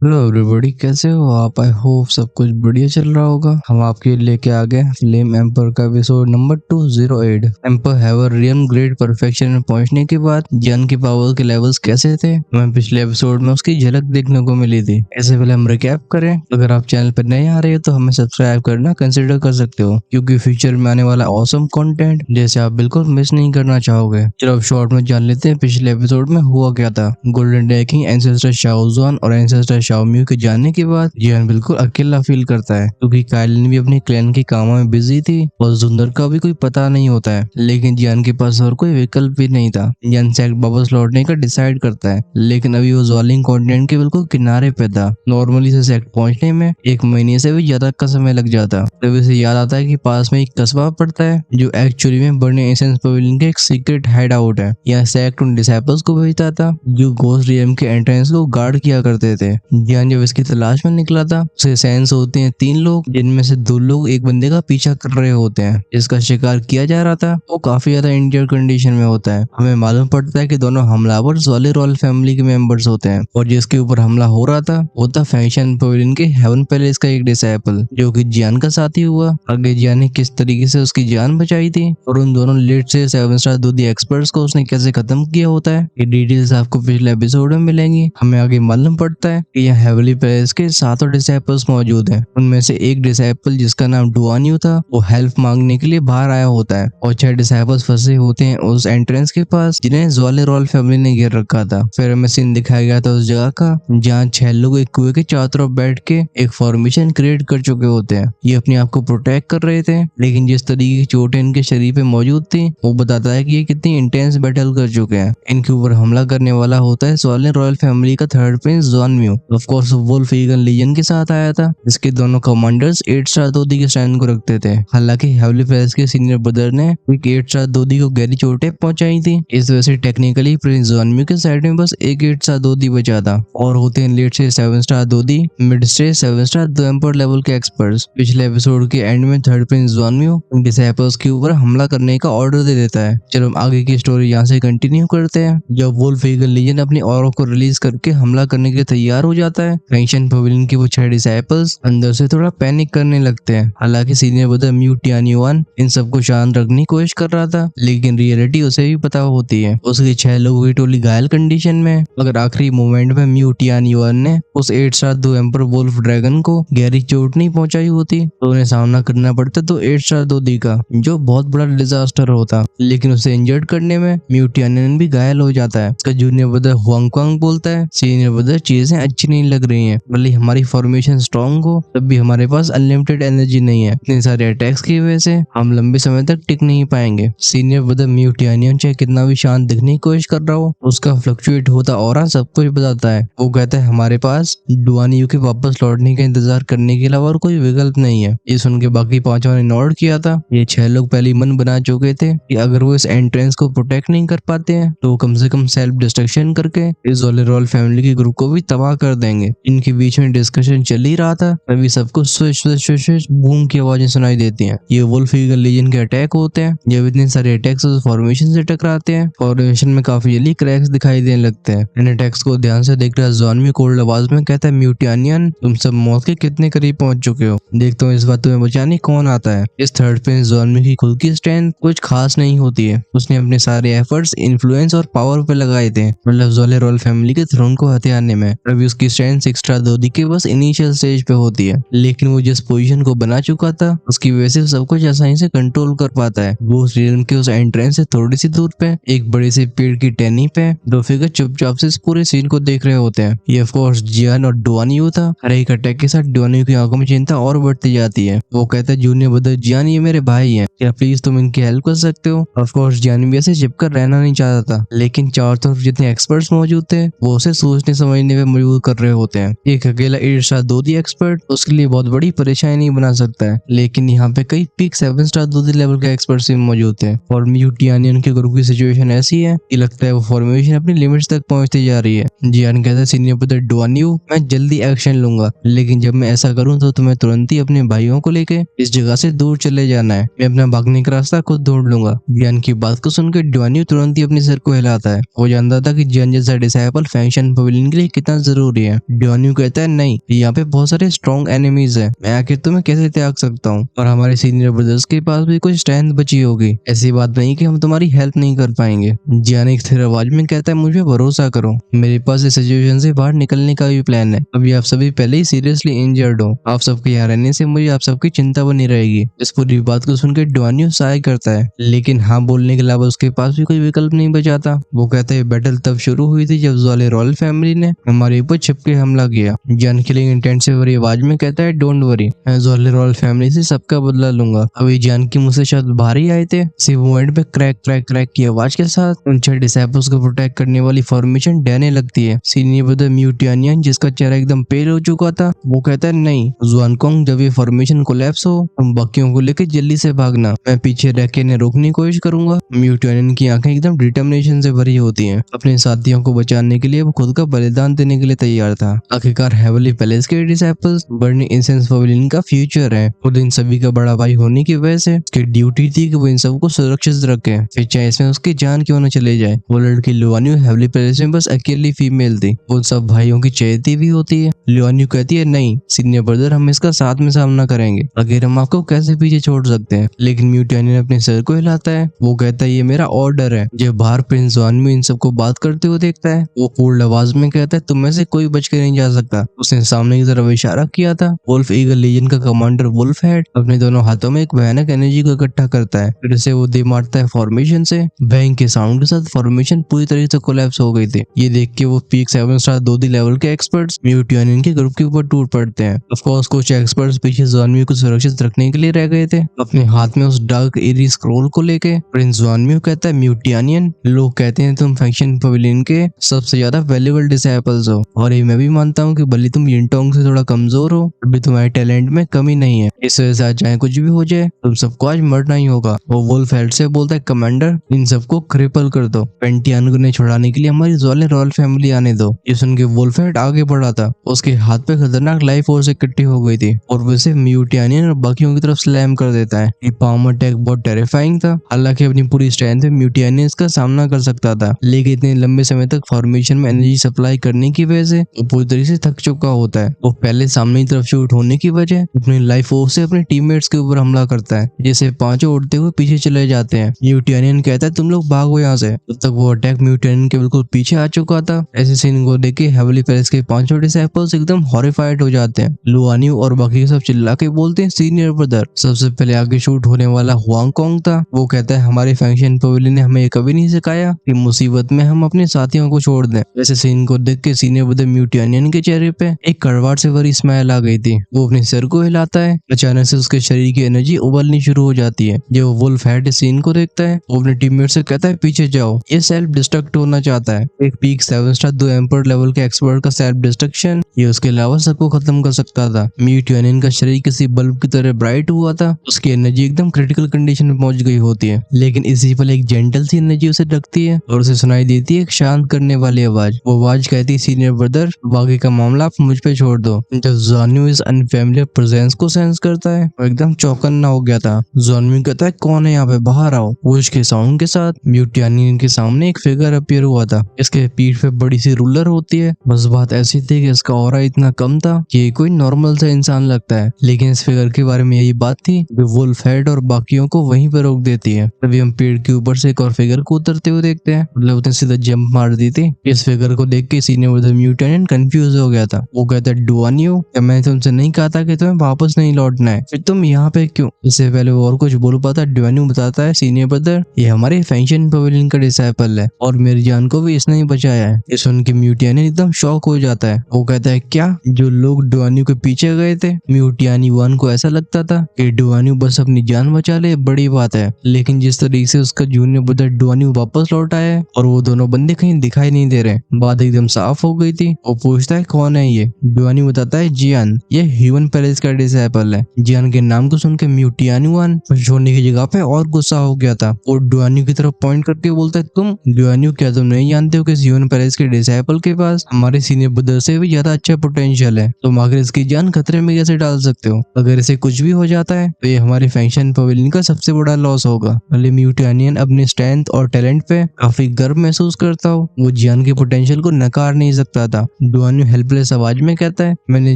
Hello everybody, कैसे हो आप? आई होप सब कुछ बढ़िया चल रहा होगा। हम आपके लिए लेके आ गए फ्लेम एम्पर का episode number 208। Emperor have a real great perfection में पहुंचने के बाद जन की पावर के लेवल्स कैसे थे, हमें पिछले एपिसोड में उसकी झलक देखने को मिली थी। ऐसे पहले हम रिकैप करें। अगर आप चैनल पर नए आ रहे हो तो हमें सब्सक्राइब करना कंसिडर कर सकते हो, क्योंकि फ्यूचर में आने वाला ऑसम कंटेंट जैसे आप बिल्कुल मिस नहीं करना चाहोगे। चलो अब शॉर्ट में जान लेते हैं पिछले एपिसोड में हुआ क्या था। गोल्डन डेकिंग एंसेस्टर शाओजुआन और एंसेस्टर शाओम्यू के जाने के बाद जियान बिल्कुल अकेला फील करता है, क्योंकि काइलिन भी अपने क्लैन के कामों में बिजी थी और जुंदर का भी कोई पता नहीं होता है। लेकिन जियान के पास और कोई विकल्प भी नहीं था। जियान सेक्ट वापस लौटने का डिसाइड करता है, लेकिन अभी वो ज्वालिंग कॉन्टिनेंट के बिल्कुल किनारे पे था। नॉर्मली से सेक्ट पहुंचने में 1 महीने से भी ज्यादा का समय लग जाता। तभी उसे याद आता है कि पास में एक कस्बा पड़ता है जो एक्चुअली में बर्निंग एसेंस पवेलियन के एक सीक्रेट हाइड आउट है। यहाँ सेक्ट उन डिसाइपल्स को भेजता था जो घोस्ट रियम के एंट्रेंस को गार्ड किया करते थे। जियान जब इसकी तलाश में निकला था, उसे सेंस होते हैं 3 लोग, जिनमें से 2 लोग एक बंदे का पीछा कर रहे होते हैं। जिसका शिकार किया जा रहा था वो काफी ज्यादा इंजर्ड कंडीशन में होता है। हमें मालूम पड़ता है कि दोनों हमलावर ज्वाली रॉयल फैमिली के मेंबर्स होते हैं, और जिसके ऊपर हमला हो रहा था वो था फैशन पवेलियन के हेवन पैलेस का एक डिसाइपल, जो कि जियान का साथी हुआ। आगे जियान ने किस तरीके से उसकी जान बचाई थी और उन दोनों लेट से 7 स्टार दूधी एक्सपर्ट्स को उसने कैसे खत्म किया होता है, ये डिटेल्स आपको पिछले एपिसोड में मिलेंगी। हमें आगे मालूम पड़ता है कि यहाँ हेवली पैलेस के 7 डिसाइपल्स मौजूद हैं। उनमें से एक डिसाइपल जिसका नाम डुआनियो था, वो हेल्प मांगने के लिए बाहर आया होता है, और 6 डिसाइपल्स फंसे होते हैं उस एंट्रेंस के पास जिन्हें ज्वाले रॉयल फैमिली ने घेर रखा था। फिर हमें सीन दिखाया गया था उस जगह का जहाँ 6 लोग एक कुएं के चारों तरफ बैठ के एक फॉर्मेशन क्रिएट कर चुके होते हैं। ये अपने आप को प्रोटेक्ट कर रहे थे, लेकिन जिस तरीके की चोटें इनके शरीर पे मौजूद थी वो बताता है कि ये कितनी इंटेंस बैटल कर चुके हैं। इनके ऊपर हमला करने वाला होता है ज्वाले रॉयल फैमिली का थर्ड प्रिंस ज़ॉनम्यू। Of course wolf eagle legion के साथ आया था, जिसके दोनों कमांडर्स 8 स्टार दोदी के स्टैंड को रखते थे। हालांकि हेवली पैलेस के सीनियर ब्रदर ने एक 8 स्टार दोदी को गहरी चोटें पहुंचाई थी। इस वजह से टेक्निकली प्रिंस ज़ॉनम्यू के साइड में बस एक 8 स्टार दोदी बचा था, और होते हैं लेट से 7 स्टार दोदी, मिड से 7 स्टार दो एम्पर लेवल के एक्सपर्ट्स। पिछले एपिसोड के एंड में थर्ड प्रिंस ज़ॉनम्यू डिसाइपल्स के ऊपर हमला करने का ऑर्डर दे देता है। चलो हम आगे की स्टोरी यहाँ से कंटिन्यू करते हैं। जब वुल्फ ईगल लीजन अपनी ऑरा को रिलीज करके हमला करने के लिए तैयार हो जाता है, फैशन पवेलियन के वो 6 डिसाइपल्स अंदर से थोड़ा पैनिक करने लगते हैं। हालांकि सीनियर ब्रदर म्यू टियानियुआन इन सबको शांत रखने की कोशिश कर रहा था, लेकिन रियलिटी उसे भी पता होती है। उसकी 6 लोगों की टोली घायल कंडीशन में, मगर आखिरी मोमेंट में म्यू टियानियुआन ने उस 8 स्टार दो एम्पर वुल्फ ड्रैगन को गहरी चोट नहीं पहुंचाई होती तो उन्हें सामना करना पड़ता तो 8 स्टार दोदी का, जो बहुत बड़ा डिजास्टर होता। लेकिन उसे इंजर्ड करने में म्यू टियानियुआन भी घायल हो जाता है। उसका जूनियर ब्रदर हुआंगक्वांग बोलता है, सीनियर ब्रदर चीजें अच्छी नहीं लग रही हैं, भले हमारी फॉर्मेशन स्ट्रांग हो तब भी हमारे पास अनलिमिटेड एनर्जी नहीं है। इतने सारे अटैक्स की वजह से हम लंबे समय तक टिक नहीं पाएंगे। सीनियर ब्रदर म्यू टियानियुआन चाहे कितना भी शांत दिखने की कोशिश कर रहा हो, उसका फ्लक्चुएट होता ऑरा सब कुछ बताता है। वो कहता है हमारे पास डुआनियो के वापस लौटने का इंतजार करने के अलावा और कोई विकल्प नहीं है। ये सुन के बाकी 5 ने नोट किया था। ये 6 लोग पहले मन बना चुके थे कि अगर वो इस एंट्रेंस को प्रोटेक्ट नहीं कर पाते हैं तो कम से कम सेल्फ डिस्ट्रक्शन करके इस रॉयल फैमिली के ग्रुप को भी तबाह कर देंगे। इनके बीच में डिस्कशन चल ही रहा था, तभी सबको switch switch switch switch boom की आवाजें सुनाई देती हैं। ये वुल्फ ईगल लीजन के अटैक होते हैं। जब इतने सारे अटैक्स उस फॉर्मेशन से टकराते हैं, फॉर्मेशन में काफी जल्दी क्रैक्स दिखाई देने लगते हैं। इन अटैक्स को ध्यान से देख रहा ज़ॉनम्यू कोल्ड आवाज में कहता है, म्यू टियानियुआन तुम सब मौत के कितने करीब पहुंच चुके हो, देखता हूँ इस बात तुम्हें बचाने कौन आता है। इस थर्ड प्रिंस ज़ॉनम्यू की खुद की स्ट्रेंथ कुछ खास नहीं होती है। उसने अपने सारे एफर्ट्स इन्फ्लुएंस और पावर पे लगाए थे, मतलब ज़ोले रॉयल फैमिली के थ्रोन को हथियाने में। अभी उसकी स्ट्रेंथ 6 स्टार दोदी के बस इनिशियल स्टेज पे होती है, लेकिन वो जिस पोजीशन को बना चुका था उसकी वजह से सब कुछ आसानी से कंट्रोल कर पाता है। वो रियम के उस एंट्रेंस से थोड़ी सी दूर पे एक बड़े से पेड़ की टहनी पे 2 फिगर चुपचाप से इस पूरे सीन को देख रहे होते हैं। ये ऑफ कोर्स जियान और डुआनियो था। हर एक अटैक के साथ डुआनियो की आंखों में चिंता और बढ़ती जाती है। वो कहता है, जूनियर ब्रदर जियान ये मेरे भाई हैं, क्या प्लीज तुम इनकी हेल्प कर सकते हो। ऑफ कोर्स जियान भी ऐसे चिपकर रहना नहीं चाहता था, लेकिन चारों तरफ जितने एक्सपर्ट्स मौजूद थे वो उसे सोचने समझने पे मजबूर कर रहे होते हैं। एक अकेला 8 स्टार दोदी एक्सपर्ट उसके लिए बहुत बड़ी परेशानी नहीं बना सकता है, लेकिन यहाँ पे कई पीक 7 स्टार दोदी लेवल के एक्सपर्ट्स भी मौजूद थे। और म्यू टियानियुआन के ग्रुप की सिचुएशन ऐसी है कि लगता है वो फॉर्मेशन अपनी लिमिट्स तक पहुंचती जा रही है। जियान कहता है, सीनियर ब्रदर डुआनियो मैं जल्दी एक्शन लूंगा, लेकिन जब मैं ऐसा करूं तो तुम्हें तुरंत ही अपने भाइयों को लेके इस जगह से दूर चले जाना है। मैं अपना भागने का रास्ता खुद ढूंढ लूंगा। जियान की बात को सुनकर डुआनियो तुरंत ही अपने सर को हिलाता है। वो जानता था कि जियान जैसा डिसाइपल फैशन पवेलियन के लिए कितना जरूरी है। है। ड्यूआन्यू कहता है नहीं, यहाँ पे बहुत सारे स्ट्रॉन्ग एनिमीज है, मैं आखिर तुम्हें कैसे त्याग सकता हूँ, और हमारे सीनियर ब्रदर्स के पास भी कुछ स्ट्रेंथ बची होगी, ऐसी बात नहीं कि हम तुम्हारी हेल्प नहीं कर पाएंगे। जियान एक स्थिर आवाज में कहता है मुझे भरोसा करो, मेरे पास इस सिचुएशन से बाहर निकलने का भी प्लान है। अभी आप सभी पहले ही सीरियसली इंजर्ड हो, आप सबके यहाँ रहने से मुझे आप सबकी चिंता बनी रहेगी। इस पूरी बात को सुनकर ड्यूआन्यू साय करता है, लेकिन हाँ बोलने के अलावा उसके पास भी कोई विकल्प नहीं बचाता। वो कहता है बैटल तब शुरू हुई थी जब ज़्वाले रॉयल फैमिली ने हमारे ऊपर छिपके हमला किया। जियान किलिंग इंटेंट से भरी आवाज में कहता है डोंट वरी, मैं ज़्वाले रॉयल फैमिली से सबका बदला लूंगा। अभी जियान की मुंह से शब्द बाहर ही आए थे, इसी मोमेंट पे क्रैक क्रैक क्रैक की आवाज के साथ उन 6 डिसाइपल्स को प्रोटेक्ट करने वाली फॉर्मेशन डहने लगती है। सीनियर ब्रदर म्यूटियनियन, जिसका चेहरा एकदम पेल हो चुका था, वो कहता है नहीं जुआनकोंग, जब ये फॉर्मेशन कोलैप्स हो तुम बाकियों को लेकर जल्दी से भागना, मैं पीछे रह के इन्हें रोकने की कोशिश करूंगा। म्यूटियनियन की आंखें एकदम डिटर्मिनेशन से भरी होती हैं। अपने साथियों को बचाने के लिए वो खुद का बलिदान देने के लिए तैयार था। आखिरकार हेवली पैलेस के डिसाइपल्स बर्निंग इंसेंस पवेलियन का फ्यूचर है, खुद इन सभी का बड़ा भाई होने की वजह से उसकी ड्यूटी थी कि वो इन सबको सुरक्षित रखे, फिर चाहे इसमें उसकी जान क्यों न चले जाए। वो लड़की लुआन्यू हेवली पैलेस में बस अकेली फीमेल थी, उन सब भाइयों की चहेती भी होती है। लुआन्यू कहती है नहीं सीनियर ब्रदर, हम इसका साथ में सामना करेंगे, अगर हम आपको कैसे पीछे छोड़ सकते हैं। लेकिन म्यूटियनियन अपने सर को हिलाता है, वो कहता है ये मेरा ऑर्डर है। जब बाहर प्रिंस जुआनम्यू इन सबको बात करते हुए देखता है, वो कोल्ड आवाज में कहता है तुम में से कोई बच के नहीं जा सकता। उसने सामने की तरफ इशारा किया था। वुल्फ ईगल लीजन का कमांडर वुल्फ हेड अपने दोनों हाथों में एक भयानक एनर्जी को इकट्ठा करता है, फिर से वो दे मारता है फॉर्मेशन से। बैंग के साउंड के साथ फॉर्मेशन पूरी तरह से कोलैप्स हो गई थी। ये देख के वो पीक 7 स्टार 2D लेवल के एक्सपर्ट्स म्यूटियनियन के ग्रुप के ऊपर टूट पड़ते हैं। ऑफ कोर्स कुछ एक्सपर्ट्स पीछे जुआनम्यू को सुरक्षित रखने के लिए रह गए थे, अपने हाथ में उस डार्क एरी स्क्रोल को लेके। प्रिंस जुआनम्यू कहता है म्यूटियनियन, लोग कहते हैं तुम फैक्शन पवेलियन के सबसे ज्यादा वैल्यूएबल डिसाइपल्स हो, और ये मैं भी मानता हूँ कि भले तुम यिनटोंग से थोड़ा कमजोर हो, अभी तुम्हारे टैलेंट में कमी नहीं है। इस वजह से आज चाहे कुछ भी हो जाए तुम सबको आज मरना ही होगा। वो वुल्फ हेड से बोलता है कमांडर इन सबको क्रिपल कर दो, पेंटियान ने छुड़ाने के लिए हमारी ज़्वाले रॉयल फैमिली आने दो। ये सुन के वुल्फ हेड आगे बढ़ा था, उसके हाथ पे खतरनाक लाइफ फोर्स इकट्ठी हो गई थी और वैसे म्यूटियनियन और बाकियों की तरफ स्लैम कर देता है। ये पाम अटैक बहुत टेरिफाइंग था, हालांकि अपनी पूरी स्ट्रेंथ में म्यूटियनियन इसका सामना कर सकता था, लेकिन इतने लंबे समय तक फॉर्मेशन में एनर्जी सप्लाई करने की वजह से वो पूरी तरह से थक चुका होता है। वो पहले सामने की तरफ शूट होने की वजह अपनी लाइफ फोर्स से अपने टीममेट्स के ऊपर हमला करता है, जैसे पांचों उड़ते हुए पीछे चले जाते हैं। म्यूटियनियन कहता है तुम लोग भागो यहाँ से, तब तक वो अटैक म्यूटियनियन के बिल्कुल पीछे आ चुका था। ऐसे सीन को देख के हेवली पैलेस के पांचों डिसाइपल्स एकदम हॉरिफाइड हो जाते हैं। लुआन्यू और बाकी सब चिल्ला के बोलते हैं सीनियर ब्रदर। सबसे पहले आगे शूट होने वाला हुआंगकोंग था, वो कहता है हमारे फैक्शन पवेलियन ने हमें कभी नहीं सिखाया कि मुसीबत में हम अपने साथियों को छोड़ दें। वैसे सीन को देख के सीनियर ब्रदर म्यूटियनियन के चेहरे पे एक कड़वाहट से भरी स्माइल आ गई थी। वो अपने सर को हिलाता है, अचानक से उसके शरीर की एनर्जी उबलनी शुरू हो जाती है। जब वुल्फ हेड सीन को देखता है, वो अपने टीममेट से कहता है पीछे जाओ, ये सेल्फ डिस्ट्रक्ट होना चाहता है। एक पीक 7 स्टार 2 एम्पर लेवल के एक्सपर्ट का सेल्फ डिस्ट्रक्शन ये उसके अलावा सबको खत्म कर सकता था। म्यूटियनियन का शरीर किसी बल्ब की तरह ब्राइट हुआ था, उसकी एनर्जी एकदम क्रिटिकल कंडीशन में पहुंच गई होती है, लेकिन इसी पल एक जेंटल सी एनर्जी उसे ढकती है और उसे सुनाई देती है एक शांत करने वाली आवाज। वो आवाज कहती है सीनियर ब्रदर, बाकी का मामला आप मुझ पे छोड़ दो। जब जुआनम्यू इस अनफैमिलियर प्रेजेंस को सेंस करता है, वो एकदम चौकन्ना हो गया था। जुआनम्यू कहता है कौन है यहाँ पे, बाहर आओ। वुश के साउंड के साथ म्यूटियनियन के सामने एक फिगर अपीयर हुआ था। इसके पीठ पे बड़ी सी रूलर होती है, बस बात ऐसी थी कि इसका ऑरा इतना कम था कि ये कोई नॉर्मल सा इंसान लगता है, लेकिन इस फिगर के बारे में यही बात थी जो वुल्फ हेड और बाकियों को वहीं पर रोक देती है। तभी हम पेड़ के ऊपर से एक और फिगर को उतरते हुए देखते हैं, मतलब उसने सीधा जंप मार दी थी। इस फिगर को देख के सीनियर ब्रदर म्यूटियनियन कंफ्यूज हो गया था। वो कहता है डुआन्यू, क्या मैंने तुमसे नहीं कहा था कि तुम्हें वापस नहीं लौटना है, फिर तुम यहाँ पे क्यों? इससे पहले वो और कुछ बोल पाता, डुआन्यू बताता है सीनियर ब्रदर ये हमारे फैक्शन पवेलियन का डिसाइपल है और मेरी जान को भी इसने ही बचाया है। ये सुन के म्यूटियनियन एकदम शॉक हो जाता है। वो कहता है क्या, जो लोग डुआन्यू के पीछे गए थे? म्यूटियनियन को ऐसा लगता था कि डुआन्यू बस अपनी जान बचा ले, बड़ी बात है, लेकिन जिस तरीके से उसका जूनियर ब्रदर डुआन्यू वापस लौट आया है और वो दोनों बंदे कहीं दिखाई नहीं दे रहे, बात एकदम साफ हो गई थी। वो पूछता है कौन है ये? डुआन्यू बताता है जियान, ये ह्यूमन पैलेस का डिसाइपल है। जियान के नाम को सुन के म्यूटियनियन छोड़ने की जगह पे और गुस्सा हो गया था। वो डुआन्यू की तरफ पॉइंट करके बोलता है तुम डुआन्यू, क्या तुम नहीं जानते हो कि इस ह्यूमन पैलेस के डिसाइपल के पास हमारे सीनियर ब्रदर से भी ज्यादा अच्छा पोटेंशियल है, तुम आखिर इसकी जान खतरे में कैसे डाल सकते हो? अगर इसे कुछ भी हो जाता है तो ये हमारे फैक्शन पवेलियन का सबसे बड़ा लॉस होगा। भले म्यूटानियन अपने स्ट्रेंथ और टैलेंट पे काफी गर्व महसूस करता हो, वो जियान के पोटेंशियल को नकार नहीं सकता था। डुआन्यू हेल्पलेस आवाज में कहता है, मैंने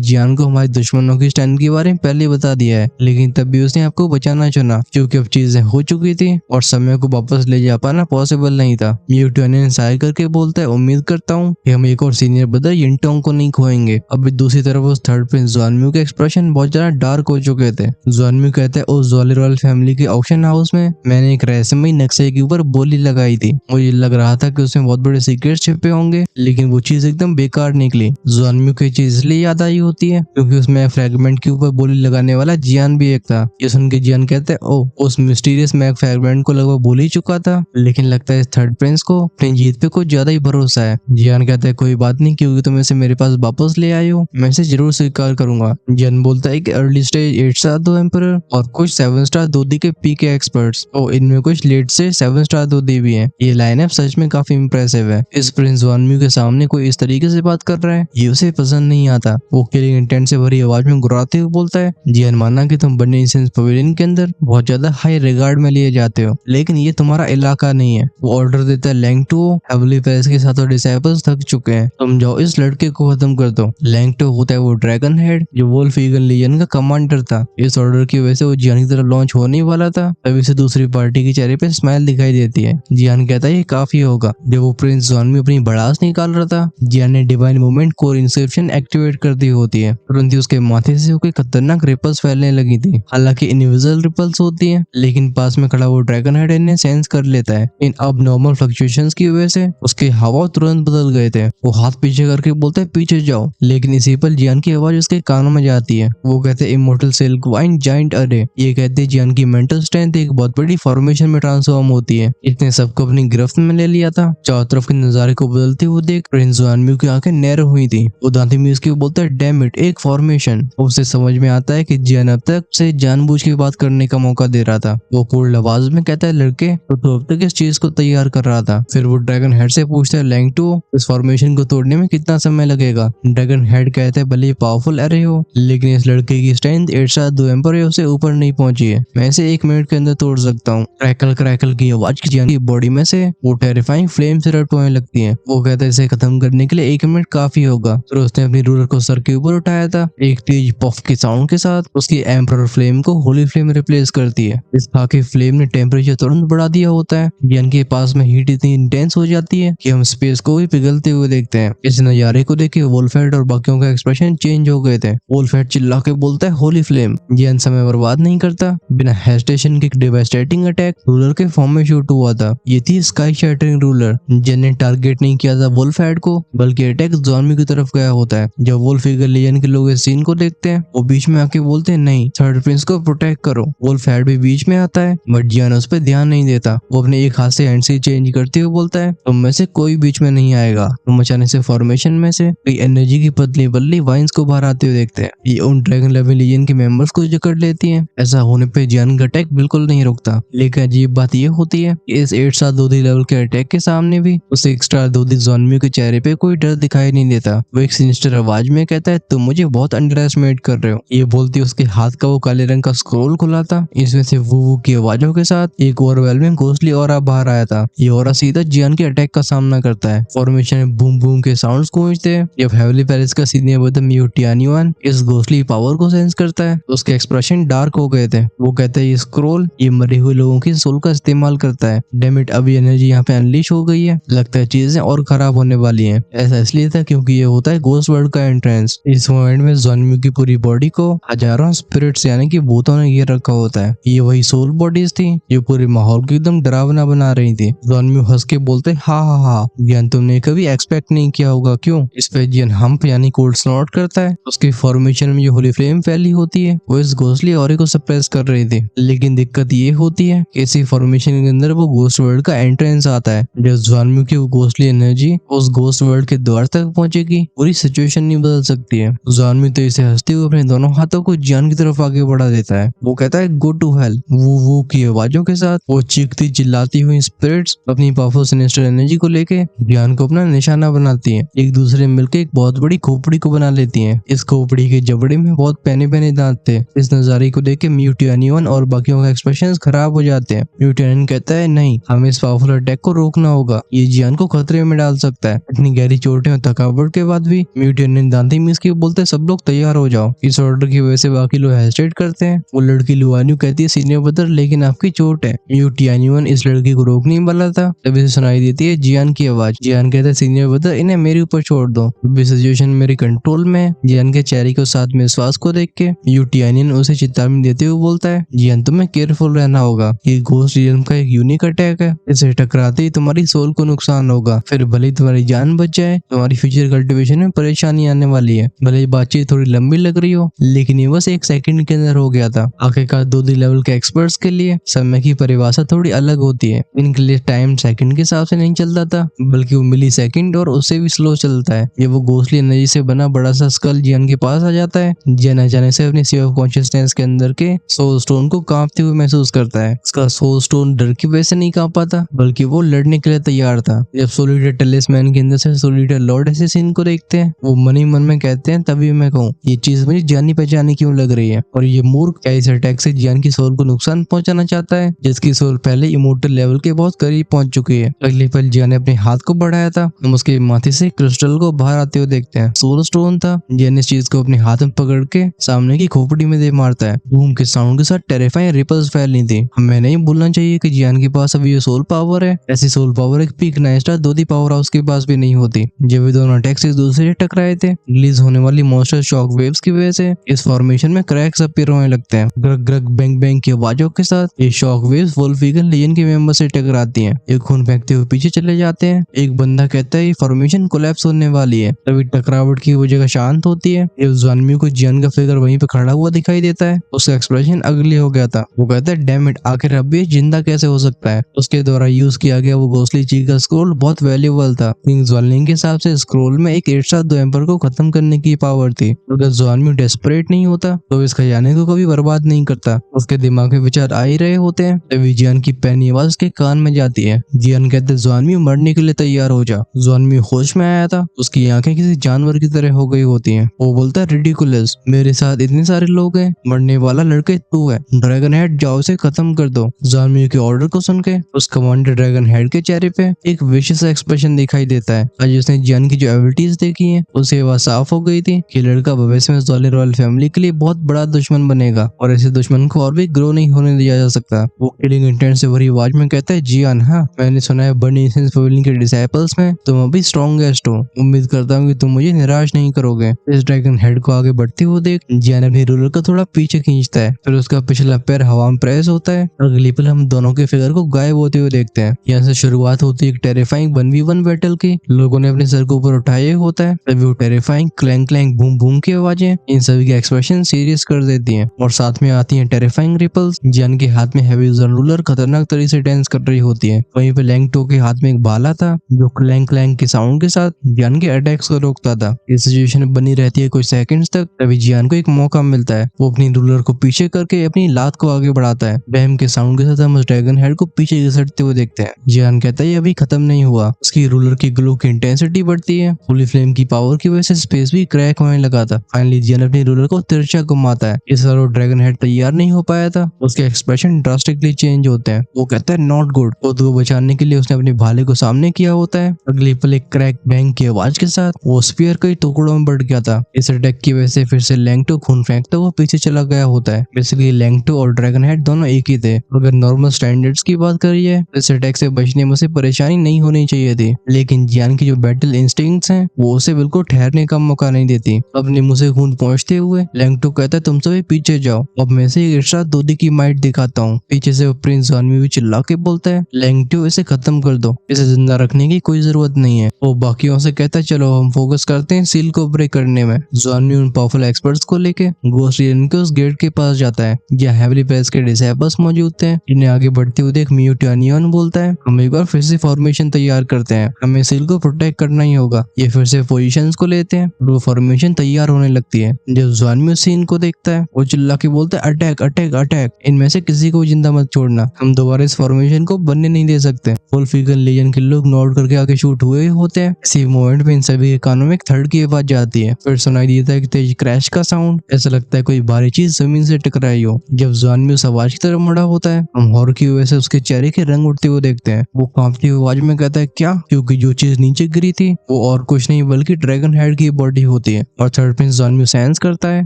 जियान को हमारे दुश्मनों की स्ट्रेंथ के बारे में पहले बता दिया है, लेकिन तब भी उसने आपको बचाना चुना क्योंकि अब चीजें हो चुकी थी और समय को वापस ले जा पाना पॉसिबल नहीं था। म्यूटानियन साय करके बोलता है, उम्मीद करता हूँ कि हम एक और सीनियर ब्रदर यिंगटोंग को नहीं खोएंगे। अभी दूसरी तरफ उस थर्ड प्रिंस ज़ुआनम्यू के एक्सप्रेशन बहुत ज्यादा डार्क हो चुके थे। ज़ुआनम्यू कहते हैं, उस ज़ोली रॉयल फैमिली के ऑक्शन हाउस में मैंने एक रहस्यमयी नक्शे के ऊपर बोली लगाई थी। मुझे लग रहा था कि उसमें बहुत बड़े सीक्रेट छिपे होंगे, लेकिन वो चीज एकदम बेकार निकली। ज़ुआनम्यू की चीज इसलिए याद आई होती है क्योंकि उसमें फ्रैगमेंट के ऊपर बोली लगाने वाला जियान भी एक था। ये सुन के जियान कहते हैं, ओ उस मिस्टीरियस मैग फ्रैगमेंट को लगभग भूल ही चुका था, लेकिन लगता है इस थर्ड प्रिंस को अपनी जीत पे कुछ ज्यादा ही भरोसा है। जियान कहता है, कोई बात नहीं, क्योंकि तुम इसे मेरे पास वापस ले आए हो, मैं इसे जरूर स्वीकार करूंगा। जियान बोलता है कि अर्ली स्टेज 8 स्टार दो एम्परर और कुछ 7 स्टार दूधी के पीके एक्सपर्ट्स और इनमें कुछ लेट से 7 स्टार दूधी भी है। ये लाइनअप सच में काफी इंप्रेसिव है। इस प्रिंस ज़ुआनम्यू के सामने कोई इस तरीके से बात कर रहा है, ये उसे पसंद नहीं आता। वो किलिंग इंटेंट से भरी आवाज में गुर्राते हुए बोलता है, जियान माना कि तुम बर्निंग सेंस पवेलियन के अंदर बहुत ज्यादा हाई रिगार्ड में लिए जाते हो, लेकिन ये तुम्हारा इलाका नहीं है। वो ऑर्डर देता है, लैंगटो हेवली पेरेस के साथ डिसाइपल्स थक चुके हैं, तुम जाओ इस लड़के को खत्म कर दो। लैंगटो होता है वो ड्रैगन हेड जो वोल्फ ईगल लीजन का कमांडर था। इस ऑर्डर की वजह से वो जियान की तरफ लॉन्च होने वाला था, तभी से दूसरी पार्टी के चेहरे पे स्माइल दिखाई देती है। जियान कहता है, ये काफी होगा। जब वो प्रिंस ज़ुआनम्यू अपनी भड़ास निकाल रहा था, जियान ने divine movement core Inception activate कर दी होती है। तुरंत ही उसके माथे से कोई खतरनाक रिपल्स फैलने लगी थी। हालांकि इनविजिबल रिपल्स होती है, लेकिन पास में खड़ा वो ड्रैगन हेड इन्हें सेंस कर लेता है। इन अब नॉर्मल फ्लक्चुएशंस की वजह से उसके हाव तुरंत बदल गए थे। वो हाथ पीछे करके बोलते है, पीछे जाओ, लेकिन इसी पर जियान की आवाज उसके कानों में जाती है। वो कहते हैं, इमोर्टल सिल्क वाइन जाइंट अरे। ये कहते हैं जियान की मेंटल स्ट्रेंथ एक बहुत बड़ी फॉर्मेशन में ट्रांसफॉर्म होती है। इसने सबको अपनी गिरफ्त में ले लिया था। चारों तरफ के नजारे को बदलते हुए देख प्रिंस ज़ुआनम्यू की आंखें नैरो हुई थी। वो दांती मीज के बोलता है, डैम इट, एक फॉर्मेशन। उसे समझ में आता है कि जियान अब तक से जानबूझ के बात करने का मौका दे रहा था। वो कोल्ड आवाज में कहता है, लड़के तो अब तक इस चीज को तैयार कर रहा था। फिर वो ड्रैगन हेड से पूछता है, लैंगटो इस फॉर्मेशन को तोड़ने में कितना समय लगेगा? ड्रैगन हेड कहता है, भले पावरफुल एरे हो, लेकिन इस लड़के की स्ट्रेंथ 8 स्टार 2 एम्पर से ऊपर नहीं पहुंची है। मैं इसे 1 मिनट के अंदर तोड़ सकता हूँ। क्रैकल क्रैकल की आवाज जियान की बॉडी में से वो टेरिफाइंग फ्लेम से रट होने लगती है। वो कहता है, इसे खत्म करने के लिए 1 मिनट काफी होगा। फिर उसने अपनी रूलर को सर के ऊपर उठाया था। एक तेज पफ के साउंड के साथ उसकी एम्परर फ्लेम को होली फ्लेम रिप्लेस करती है। इस खाकी फ्लेम ने टेम्परेचर तुरंत बढ़ा दिया होता है। जियान के पास में हीट इतनी इंटेंस हो जाती है कि हम स्पेस को भी पिघलते हुए देखते हैं। इस नजारे को देख के वोल्फेट और बाकियों का एक्सप्रेशन चेंज हो गए थे। वोल्फेट चिल्ला के बोलता है, होली फ्लेम। जियान समय बर्बाद नहीं करता, बिना हेजिटेशन के डिवास्टेटिंग अटैक रूलर के फॉर्म में शूट हुआ था। ये थी स्काई शैटरिंग रूलर, जिन्हें टारगेट नहीं किया था वोल्फेट को, बल्कि अटैक ज़ुआनम्यू की तरफ गया होता है। जब वोल्फ ईगल लीजन के लोग इस सीन को देखते हैं, वो बीच में आके बोलते हैं, नहीं, थर्ड प्रिंस को प्रोटेक्ट करो। वोल्फेट भी बीच में आता है, बट जियान उस पर ध्यान नहीं देता। वो अपने एक हाथ से हैंड से चेंज करते हुए बोलता है, तुम में से कोई बीच में नहीं आएगा। तुम अचानक से फॉर्मेशन में से कोई एनर्जी की पतली बल्ली वाइन्स को बाहर आते हुए देखते हैं। ये उन ड्रैगन लेवल लीजन के मेंबर्स को जकड़ लेती है। ऐसा होने पे जियान का अटैक बिल्कुल नहीं रुकता, लेकिन अजीब बात ये होती है कि इस 8 स्टार दूधी लेवल के अटैक के सामने भी उस 1 स्टार दूधी ज़ुआनम्यू के चेहरे पे कोई डर दिखाई नहीं देता। वो एक सिनिस्टर आवाज में कहता है, तुम मुझे बहुत अंडर एस्टिमेट कर रहे हो। ये बोलती उसके हाथ का वो काले रंग का स्क्रोल खुला था। इसमें से वो की आवाजों के साथ एक ओवरवेलमिंग घोंसली ऑरा बाहर आया था। ये ऑरा सीधा जियान के अटैक का सामना करता है। फॉर्मेशन में बूम बूम के साउंड्स गूंजते हैं। जब हेवली पेरिस का सीनियर ब्रदर म्यूटानियन इस घोंसली पावर को सेंस करता है, तो उसके एक्सप्रेशन डार्क हो गए थे। वो कहता है, ये स्क्रोल ये मरे हुए लोगों की सोल का इस्तेमाल करता है। डैम इट, अभी एनर्जी यहाँ पे अनलीश हो गई है। लगता है चीजें और खराब होने वाली हैं। ऐसा इसलिए था क्योंकि ये होता है घोस्ट वर्ल्ड का एंट्रेंस। इस मोमेंट में ज़ुआनम्यू की पूरी बॉडी को हजारों स्पिरिट्स यानी कि भूतों ने घेर रखा होता है। ये वही सोल बॉडीज थी जो पूरे माहौल को एकदम डरावना बना रही थी। ज़ुआनम्यू हंस के बोलते, हा हा हा, जियान तुमने कभी एक्सपेक्ट नहीं किया होगा। क्यों? इस पे जियान हम्प यानी कोल्ड स्नॉट करता है। उसकी फॉर्मेशन में जो होली फ्लेम फैली होती है, वो इस घोंसली ऑरे को सप्रेस कर रही थी। लेकिन दिक्कत ये होती है कि इसी फॉर्मेशन के अंदर वो घोस्ट वर्ल्ड का एंट्रेंस आता है। जब ज़ुआनम्यू की वो घोंसली एनर्जी उस घोस्ट वर्ल्ड के द्वार तक पहुंचेगी, पूरी सिचुएशन नहीं बदल सकती है। ज़ुआनम्यू तो इसे हंसते हुए अपने दोनों हाथों को जियान की तरफ आगे बढ़ा देता है। वो कहता है, गो टू हेल। वो की आवाजों के साथ वो चीखती चिल्लाती हुई स्पिरिट्स अपनी पावरफुल सिनिस्टर एनर्जी को लेके जियान को अपना निशाना बनाती हैं। एक दूसरे में मिलकर एक बहुत बहुत बड़ी खोपड़ी को बना लेती हैं। इस खोपड़ी के जबड़े में बहुत पैने पैने दांत थे। इस नजारे को देख के म्यूटियनियन और बाकियों का एक्सप्रेशन खराब हो जाते हैं। म्यूटियनियन कहता है नहीं, हमें इस पावरफुल अटैक को रोकना होगा, ये जियान को खतरे में डाल सकता है। इतनी गहरी चोटें और थकावट के बाद भी म्यूटियनियन दांती मीस के बोलते हैं सब लोग तैयार हो जाओ। इस ऑर्डर की वजह से बाकी लोग हेजिटेट करते हैं। वो लड़की लुआन्यू कहती है सीनियर ब्रदर लेकिन आपकी चोट है। म्यूटियनियन इस लड़की को रोकने वाला था तभी से सुनाई देती है जियान की आवाज। जियान कहता है सीनियर ब्रदर इन्हें मेरे ऊपर छोड़ दो, सिचुएशन मेरे कंट्रोल में है। जियान के चेहरे को साथ में विश्वास को देख के म्यूटियनियन उसे चेतावनी देते हुए बोलता है जियान तुम्हें केयरफुल रहना होगा, ये घोस्ट रियल्म का एक यूनिक अटैक है, इसे टकराते ही तुम्हारी सोल को नुकसान होगा, फिर भले ही तुम्हारी जान बच जाए तुम्हारी फ्यूचर कल्टिवेशन में परेशानी आने वाली है। भले ही बातचीत थोड़ी लंबी लग रही हो लेकिन ये बस एक सेकंड के अंदर हो गया था। आखिरकार 2D लेवल के एक्सपर्ट्स के लिए समय की परिभाषा थोड़ी अलग होती है। इनके लिए टाइम सेकंड के हिसाब से नहीं चलता था बल्कि वो मिली सेकंड और उससे भी स्लो चलता है। ये वो घोस्टली एनर्जी से बना बड़ा सा स्कल जियान के पास आ जाता है। जियान अचानक से अपनी सी ऑफ कॉन्शियसनेस के अंदर के सोल स्टोन को कांपते हुए महसूस करता है। उसका सोल स्टोन डर की वजह से नहीं कांपा था बल्कि वो लड़ने के लिए तैयार था। जब सोलिटर टेलिस्मैन के अंदर से सोलिटर लॉर्ड एसेसिन को देखते हैं वो मन ही मन में कहते हैं तभी मैं कहूँ ये चीज मुझे जानी पहचानी क्यों लग रही है और ये मूर्ख क्या इस अटैक से जियान की सोल को नुकसान पहुंचाना चाहता है जिसकी सोल पहले इमोर्टल लेवल के बहुत करीब पहुंच चुकी है। अगले पल जियान ने अपने हाथ को बढ़ाया था, हम उसके माथे से क्रिस्टल को बाहर आते हुए देखते हैं। सोल स्टोन था। जियान इस चीज को अपने हाथ में पकड़ के सामने की खोपड़ी में दे मारता है। बूम के साउंड के साथ टेरिफाइंग रिपल्स फैलनी थी। हमें नहीं भूलना चाहिए कि जियान के पास अभी ये सोल पावर है। ऐसी सोल पावर एक peak 9 star 2D power house के पास भी नहीं होती। जब वे दोनों अटैक्स एक दूसरे से टकराए थे रिलीज होने वाली मॉन्स्टर शॉक वेव्स की वजह से इस फॉर्मेशन में क्रैक्स अपीयर होने लगते हैं। ग्रग ग्रग बैंग बैंग की आवाजों के साथ ये शॉक वेव्स वोल्फीगन लीजन के मेंबर से टकराती हैं। ये खून फेंकते हुए पीछे चले जाते हैं। एक बंदा कहता है ये फॉर्मेशन कोलैप्स होने वाली है। तभी टकरावट की वो जगह शांत होती है। ये ज़ानमियों को जियान का फिगर वहीं पे खड़ा हुआ दिखाई देता है। उसका एक्सप्रेशन अगली हो गया था। वो कहता है डैम इट, आखिर अब ये जिंदा कैसे हो सकता है। उसके द्वारा यूज किया गया वो घोस्टली चीज का स्क्रोल बहुत वैल्यूएबल था। किंग ज़्वालिंग के हिसाब से स्क्रोल में एक 8 स्टार 2 एम्पर को खत्म करने की पावर थी। अगर ज़्वानमियो डेस्परेट नहीं होता तो इस खजाने को कभी बर्बाद नहीं करता। उसके दिमाग में विचार आ ही रहे होते हैं तभी जियान की पैनी आवाज उसके कान में जाती है। जियान कहते ज़्वानमियो मरने के लिए तैयार हो जा। ज़्वानमियो होश में आया था। उसकी आंखें किसी जानवर की तरह हो गई होती हैं। वो बोलता है रिडिकुलस, मेरे साथ इतने सारे लोग हैं, मरने वाला लड़के तू है। ड्रैगन हेड जाओ इसे खत्म कर दो। ज़्वानमियो के ऑर्डर को सुन के उस कमांडर ड्रैगन हेड के चेहरे पे एक विशिष्ट एक्सप्रेशन दिखाई देता है। आज उसने जियान की जो एबिलिटीज देखी हैं उससे वह साफ हो गई थी कि लड़का भविष्य में ज़्वाली रॉयल फैमिली के लिए बहुत बड़ा दुश्मन बनेगा और ऐसे दुश्मन को और भी ग्रो नहीं होने दिया जा सकता। वो किलिंग इंटेंट से भरी आवाज में कहता है जियान, हाँ मैंने सुना है बर्नी फैमिली के डिसाइपल्स में तुम अभी स्ट्रॉन्गेस्ट हो। उम्मीद करता हूँ कि तुम मुझे निराश नहीं करोगे। इस ड्रैगन हेड को आगे बढ़ते हुए देख जियान अपने रूलर को थोड़ा पीछे खींचता है। फिर उसका पिछला पैर हवा में प्रेस होता है। अगली पल हम दोनों के फिगर को गायब होते हुए देखते हैं। यहाँ से शुरुआत होती है एक टेरिफाइंग 1v1 बैटल की। लोगों ने अपने सर को ऊपर उठाए होता है तभी वो terrifying clang clang boom boom की आवाजें इन सभी के एक्सप्रेशन सीरियस कर देती हैं और साथ में आती हैं टेरिफाइंग रिपल्स। जियान के हाथ में हैवी रूलर खतरनाक तरीके से डांस कर रही होती है। वहीं पे लैंगटो के हाथ में एक भाला था जो क्लैंग क्लैंग के साउंड के साथ जियान के अटैक्स को रोकता था। इस सिचुएशन बनी रहती है कुछ सेकंड्स तक तभी जियान को एक मौका मिलता है। वो अपनी रूलर को पीछे करके अपनी लात को आगे बढ़ाता है। बैम के साउंड के साथ हम उस ड्रैगन हेड को पीछे घिसटते हुए देखते हैं। जियान कहता है ये अभी खत्म नहीं हुआ। उसकी रूलर की ग्लो की इंटेंसिटी बढ़ती है। होली फ्लेम की पावर की वजह से स्पेस भी क्रैक होने लगा था। फाइनली जियान अपनी रूलर को तिरछा घुमाता है। इस बार वो ड्रैगन हेड तैयार नहीं हो पाया था। उसके एक्सप्रेशन ड्रास्टिकली चेंज होते हैं। वो कहता है नॉट गुड। खुद को बचाने के लिए उसने अपने भाले को सामने किया होता है। अगली पल एक क्रैक बैंग की आवाज के साथ वो स्पीयर कई टुकड़ों में बढ़ गया था। इस अटैक की वजह से फिर से लैंगटो खून फेंकता हुआ पीछे चला गया होता है। बेसिकली लैंगटो और ड्रैगन हेड दोनों एक ही थे। अगर नॉर्मल स्टैंडर्ड्स की बात करी है तो इस अटैक से बचने में उसे परेशानी नहीं होनी चाहिए थी, लेकिन जियान की जो बैटल इंस्टिंक्ट्स हैं वो उसे बिल्कुल ठहरने का मौका नहीं देती। अपने मुंह से खून पहुंचते हुए लैंगटो कहता है तुम सभी पीछे जाओ, अब मैं से एक एक्स्ट्रा 2D की माइट दिखाता हूँ। पीछे से वो प्रिंस ज़ानमियो भी चिल्ला के बोलता है लैंगटो इसे खत्म कर दो, इसे जिंदा रखने की कोई जरूरत नहीं है। वो बाकियों से कहता है चलो हम फोकस करते हैं सील को ब्रेक करने में। ज़ानमियो उन पावरफुल एक्सपर्ट्स को लेके घोस्ट रियल्म के उस गेट के पास जाता है जहाँ हेवली प्रेस के डिसाइपल्स मौजूद थे। इन्हें आगे बढ़ते हुए देख म्यूटियनियन बोलता है हम एक बार फिर से फॉर्मेशन तैयार करते हैं, हमें सील को प्रोटेक्ट करना ही होगा। ये फिर से पोजीशंस को लेते हैं और वो फॉर्मेशन तैयार होने लगती है। जब ज़ानमियो सीन को देखता है वो चिल्ला के बोलता है अटैक अटैक अटैक, इनमें से किसी को जिंदा मत छोड़ना, हम दोबारा इस फॉर्मेशन को बनने नहीं दे सकते। वोल्फीगन लीजन के लोग नोट करके आगे शूट हुए होते हैं। इसी मोमेंट में इन सभी के कानों कानों में एक थर्ड की आवाज जाती है। फिर सुनाई देता है कि तेज क्रैश का साउंड। ऐसा लगता है कोई भारी चीज जमीन से टकराई हो। जब जानवी उस आवाज की तरफ मुड़ा होता है, हम हॉरर की वजह से उसके चेहरे के रंग उठते हुए देखते हैं। वो कांपती हुई आवाज में कहता है क्या, क्योंकि जो चीज नीचे गिरी थी वो और कुछ नहीं बल्कि ड्रैगन हेड की बॉडी होती है। और थर्ड प्रिंस जानवी सेंस करता है